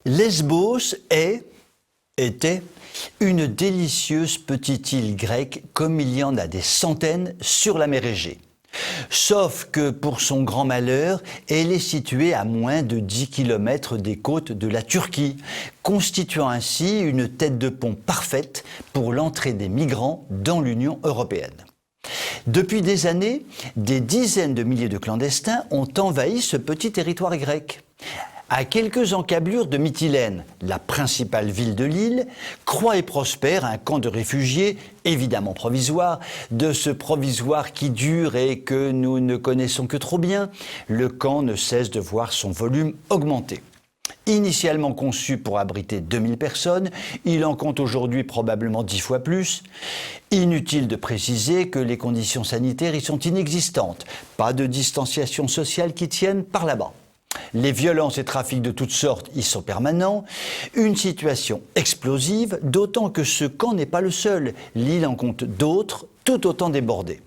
Lesbos était une délicieuse petite île grecque comme il y en a des centaines sur la mer Égée. Sauf que pour son grand malheur, elle est située à moins de 10 km des côtes de la Turquie, constituant ainsi une tête de pont parfaite pour l'entrée des migrants dans l'Union européenne. Depuis des années, des dizaines de milliers de clandestins ont envahi ce petit territoire grec. À quelques encablures de Mytilène, la principale ville de l'île, croît et prospère un camp de réfugiés, évidemment provisoire, de ce provisoire qui dure et que nous ne connaissons que trop bien. Le camp ne cesse de voir son volume augmenter. Initialement conçu pour abriter 2000 personnes, il en compte aujourd'hui probablement 10 fois plus. Inutile de préciser que les conditions sanitaires y sont inexistantes. Pas de distanciation sociale qui tienne par là-bas. Les violences et trafics de toutes sortes y sont permanents. Une situation explosive, d'autant que ce camp n'est pas le seul. L'île en compte d'autres, tout autant débordés.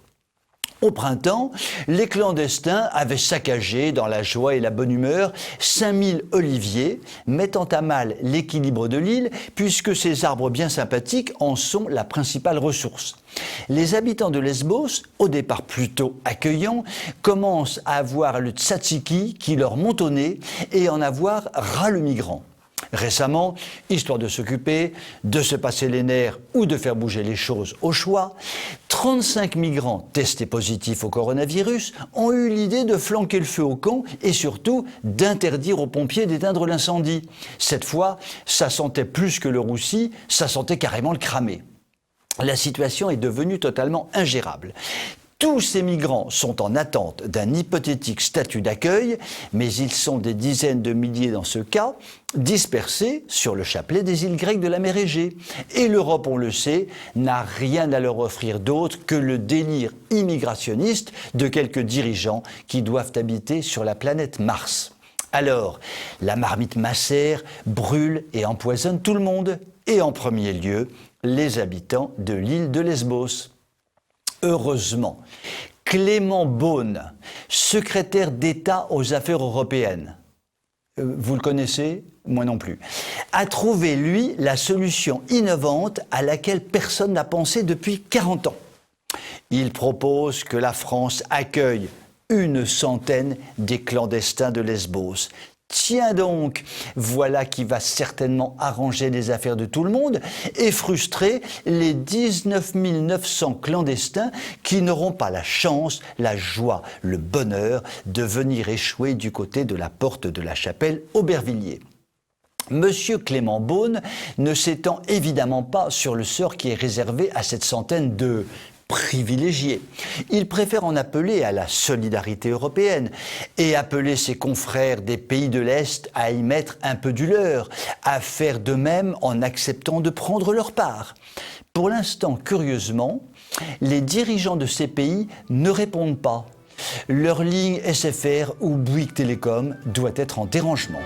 Au printemps, les clandestins avaient saccagé, dans la joie et la bonne humeur, 5000 oliviers, mettant à mal l'équilibre de l'île, puisque ces arbres bien sympathiques en sont la principale ressource. Les habitants de Lesbos, au départ plutôt accueillants, commencent à avoir le tzatziki qui leur monte au nez et en avoir ras le migrant. Récemment, histoire de s'occuper, de se passer les nerfs ou de faire bouger les choses au choix, 35 migrants testés positifs au coronavirus ont eu l'idée de flanquer le feu au camp et surtout d'interdire aux pompiers d'éteindre l'incendie. Cette fois, ça sentait plus que le roussi, ça sentait carrément le cramé. La situation est devenue totalement ingérable. Tous ces migrants sont en attente d'un hypothétique statut d'accueil, mais ils sont des dizaines de milliers dans ce cas, dispersés sur le chapelet des îles grecques de la mer Égée. Et l'Europe, on le sait, n'a rien à leur offrir d'autre que le délire immigrationniste de quelques dirigeants qui doivent habiter sur la planète Mars. Alors, la marmite macère, brûle et empoisonne tout le monde, et en premier lieu, les habitants de l'île de Lesbos. Heureusement, Clément Beaune, secrétaire d'État aux Affaires européennes, vous le connaissez? Moi non plus, a trouvé, lui, la solution innovante à laquelle personne n'a pensé depuis 40 ans. Il propose que la France accueille une centaine des clandestins de Lesbos. Tiens donc, voilà qui va certainement arranger les affaires de tout le monde et frustrer les 19 900 clandestins qui n'auront pas la chance, la joie, le bonheur de venir échouer du côté de la porte de la chapelle Aubervilliers. Monsieur Clément Beaune ne s'étend évidemment pas sur le sort qui est réservé à cette centaine de privilégiés. Il préfère en appeler à la solidarité européenne et appeler ses confrères des pays de l'Est à y mettre un peu du leur, à faire de même en acceptant de prendre leur part. Pour l'instant, curieusement, les dirigeants de ces pays ne répondent pas. Leur ligne SFR ou Bouygues Télécom doit être en dérangement.